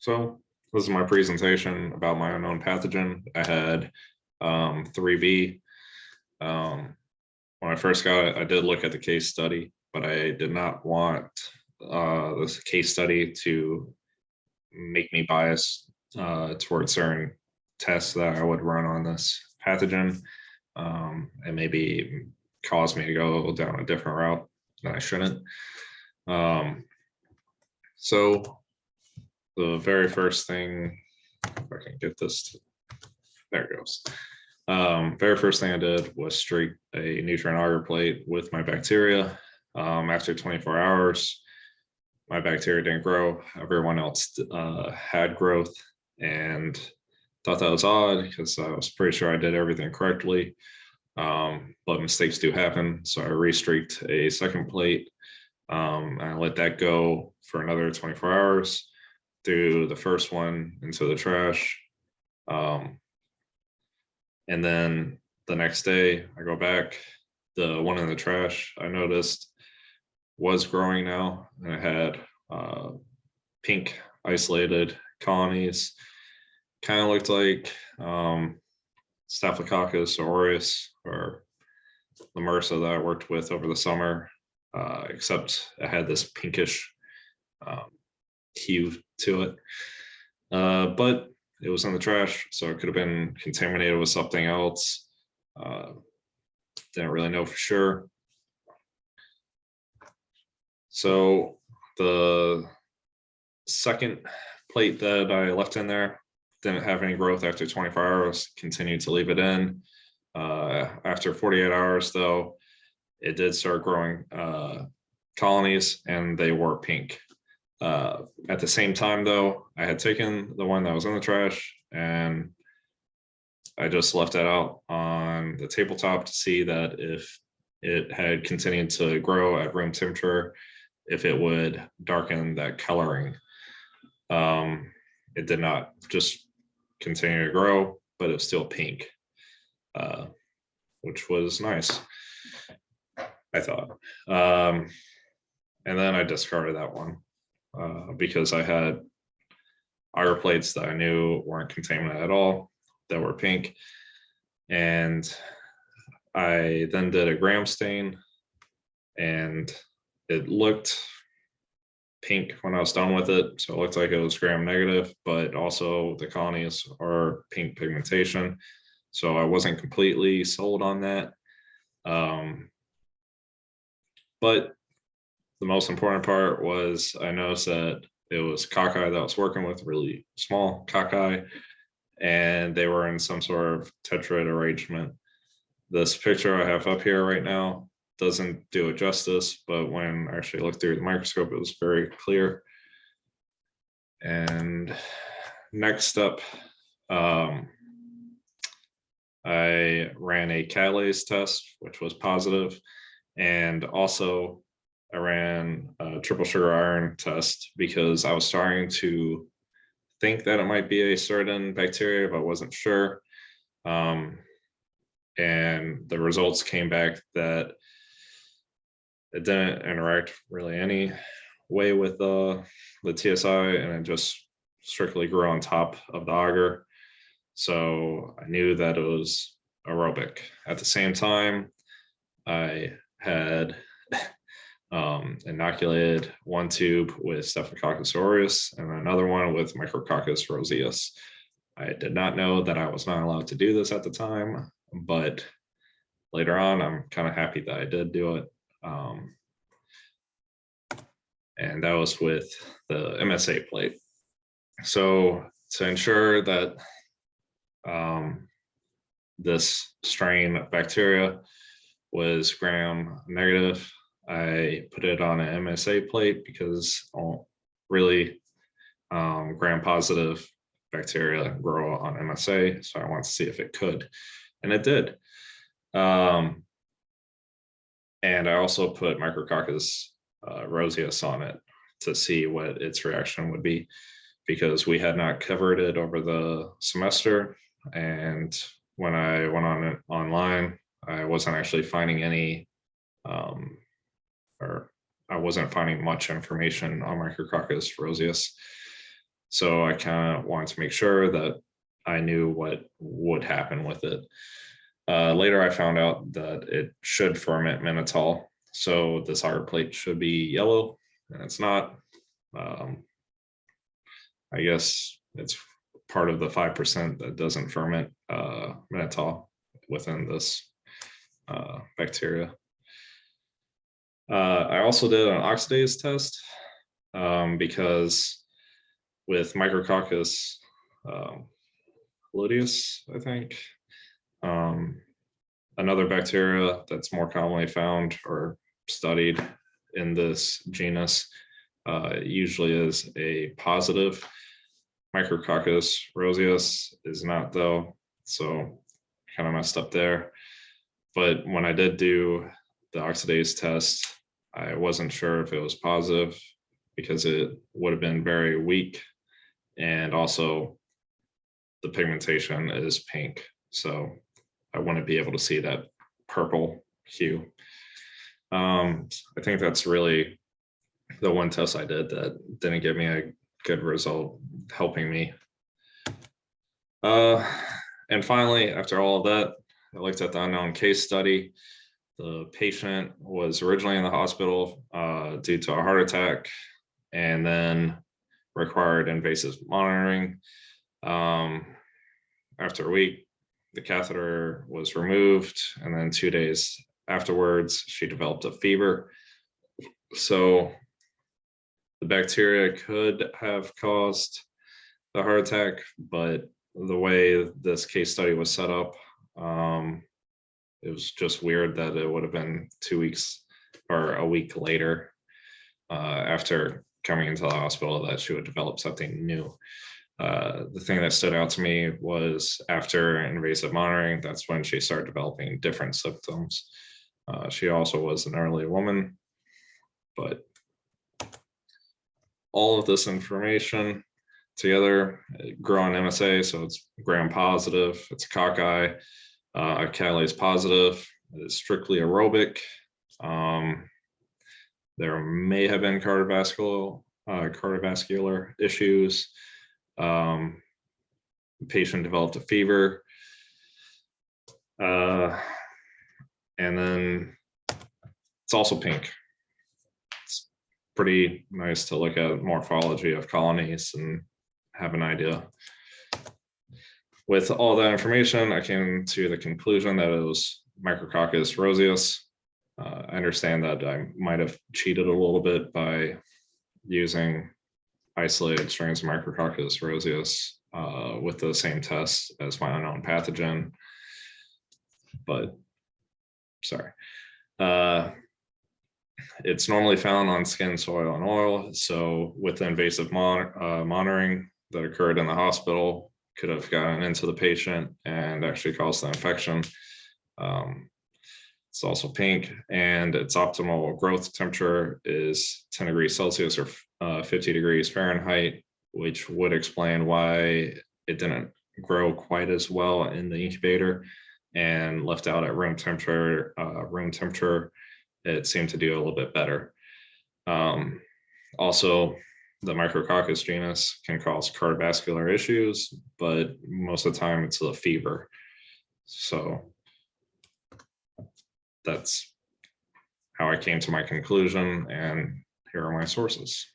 So this is my presentation about my unknown pathogen. I had 3B. When I first got it, I did look at the case study, but I did not want this case study to make me biased towards certain tests that I would run on this pathogen, and maybe cause me to go down a different route than I shouldn't. So the very first thing, if I can get this, there it goes. Very first thing I did was streak a nutrient agar plate with my bacteria. After 24 hours, my bacteria didn't grow. Everyone else had growth, and thought that was odd because I was pretty sure I did everything correctly. But mistakes do happen. So I re-streaked a second plate. I let that go for another 24 hours. Threw the first one into the trash. And then the next day I go back, the one in the trash I noticed was growing now, and it had pink isolated colonies. Kind of looked like Staphylococcus aureus, or the MRSA that I worked with over the summer, except it had this pinkish hue to it. But it was in the trash, so it could have been contaminated with something else. Didn't really know for sure. So the second plate that I left in there didn't have any growth after 24 hours, continued to leave it in. After 48 hours, though, it did start growing colonies, and they were pink. At the same time, though, I had taken the one that was in the trash and I just left it out on the tabletop to see that if it had continued to grow at room temperature, if it would darken that coloring. It did not, just continue to grow, but it was still pink, which was nice, I thought. And then I discarded that one. Because I had agar plates that I knew weren't contaminated at all, that were pink. And I then did a gram stain, and it looked pink when I was done with it. So it looked like it was gram negative, but also the colonies are pink pigmentation. So I wasn't completely sold on that. But the most important part was I noticed that it was cocci that I was working with, really small cocci, and they were in some sort of tetrad arrangement. This picture I have up here right now doesn't do it justice, but when I actually looked through the microscope, it was very clear. And next up, I ran a catalase test, which was positive, and also I ran a triple sugar iron test because I was starting to think that it might be a certain bacteria, but wasn't sure. And the results came back that it didn't interact really any way with the TSI, and it just strictly grew on top of the agar. So I knew that it was aerobic. At the same time, I had inoculated one tube with Staphylococcus aureus and another one with Micrococcus roseus. I did not know that I was not allowed to do this at the time, but later on, I'm kind of happy that I did do it. And that was with the MSA plate. So to ensure that this strain of bacteria was gram negative, I put it on an MSA plate because really gram positive bacteria grow on MSA. So I wanted to see if it could, and it did. And I also put Micrococcus roseus on it to see what its reaction would be, because we had not covered it over the semester. And when I went on it online, I wasn't actually finding any or I wasn't finding much information on Micrococcus roseus. So I kind of wanted to make sure that I knew what would happen with it. Later, I found out that it should ferment mannitol. So this hard plate should be yellow, and it's not. Um, I guess it's part of the 5% that doesn't ferment mannitol within this bacteria. I also did an oxidase test because with Micrococcus luteus, I think, another bacteria that's more commonly found or studied in this genus usually is a positive. Micrococcus roseus is not, though, so kind of messed up there. But when I did do the oxidase test, I wasn't sure if it was positive because it would have been very weak, and also the pigmentation is pink, so I wouldn't be able to see that purple hue. I think that's really the one test I did that didn't give me a good result helping me. And finally, after all of that, I looked at the unknown case study. The patient was originally in the hospital due to a heart attack and then required invasive monitoring. After a week, the catheter was removed, and then 2 days afterwards, she developed a fever. So the bacteria could have caused the heart attack, but the way this case study was set up, it was just weird that it would have been 2 weeks or a week later after coming into the hospital that she would develop something new. The thing that stood out to me was after invasive monitoring, that's when she started developing different symptoms. She also was an elderly woman, but all of this information together grow on MSA, so it's gram positive, it's a cockeye, catalase positive, it's strictly aerobic. There may have been cardiovascular issues. The patient developed a fever. And then it's also pink. It's pretty nice to look at morphology of colonies and have an idea. With all that information, I came to the conclusion that it was Micrococcus roseus. I understand that I might have cheated a little bit by using isolated strains of Micrococcus roseus with the same test as my unknown pathogen, but sorry. It's normally found on skin, soil, and oil. So with the invasive monitoring that occurred in the hospital, could have gotten into the patient and actually caused the infection. It's also pink, and its optimal growth temperature is 10 degrees Celsius or 50 degrees Fahrenheit, which would explain why it didn't grow quite as well in the incubator and left out at room temperature. It seemed to do a little bit better. Also, the Micrococcus genus can cause cardiovascular issues, but most of the time it's a fever. So that's how I came to my conclusion, and here are my sources.